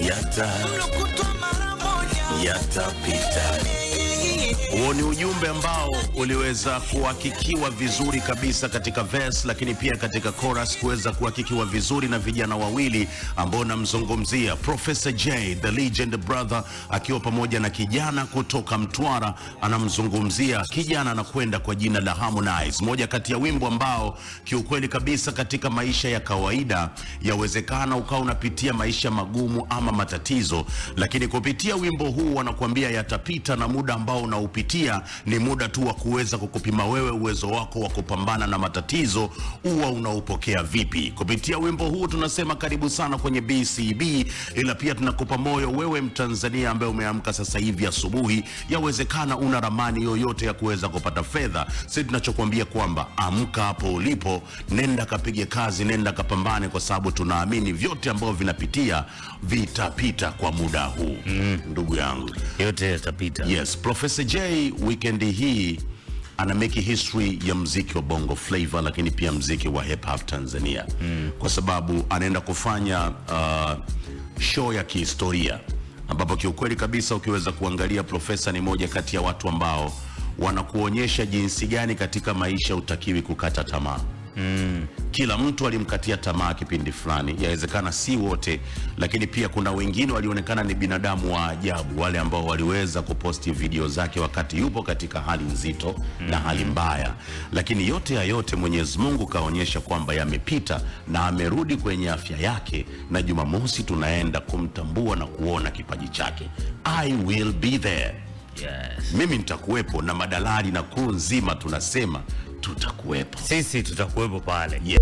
yatapita. Huo ni ujumbe ambao uliweza kuhakikiwa vizuri kabisa katika verse, lakini pia katika chorus kuweza kuhakikiwa vizuri na vijana wawili ambao namzungumzia Professor Jay, the legend brother, akiwa pamoja na kijana kutoka Mtwara. Anamzungumzia kijana anakwenda kwa jina la Harmonize, moja kati ya wimbo ambao kiukweli kabisa katika maisha ya kawaida yawezekana ukawa unapitia maisha magumu ama matatizo, lakini kupitia wimbo huu wanakuambia yatapita, na muda ambao unaupitia ni muda tu wa kuweza kukupima wewe uwezo wako wa kupambana na matatizo huwa unaupokea vipi. Kupitia wimbo huu tunasema karibu sana kwenye BCB, ila pia tunakupa moyo wewe Mtanzania ambaye umeamka sasa hivi asubuhi, yawezekana una ramani yoyote ya kuweza kupata fedha. Sisi tunachokuambia kwamba amka hapo ulipo, nenda kapige kazi, nenda kapambane, kwa sababu tunaamini vyote ambavyo vinapitia vitapita kwa muda huu. Ndugu yangu, yote yatapita. Yes, Professor Jay weekend hii ana make history ya mziki wa Bongo Flavor, lakini pia mziki wa hip hop Tanzania. Kwa sababu anaenda kufanya show ya kihistoria, ambapo kiukweli kabisa ukiweza kuangalia Professor ni moja kati ya watu ambao wanakuonyesha jinsi gani katika maisha utakiwi kukata tamaa. Kila mtu alimkatia tamaa kipindi fulani, yawezekana si wote, lakini pia kuna wengine walionekana ni binadamu wa ajabu, wale ambao waliweza kuposti video zake wakati yupo katika hali nzito na hali mbaya, lakini yote ya yote Mwenyezi Mungu kaonyesha kwamba yamepita na amerudi kwenye afya yake, na Jumamosi tunaenda kumtambua na kuona kipaji chake. I will be there. Yes. Mimi nitakuwepo na madalali na crew nzima tunasema tutakuwepo. Sisi tutakuwepo pale. Yeah.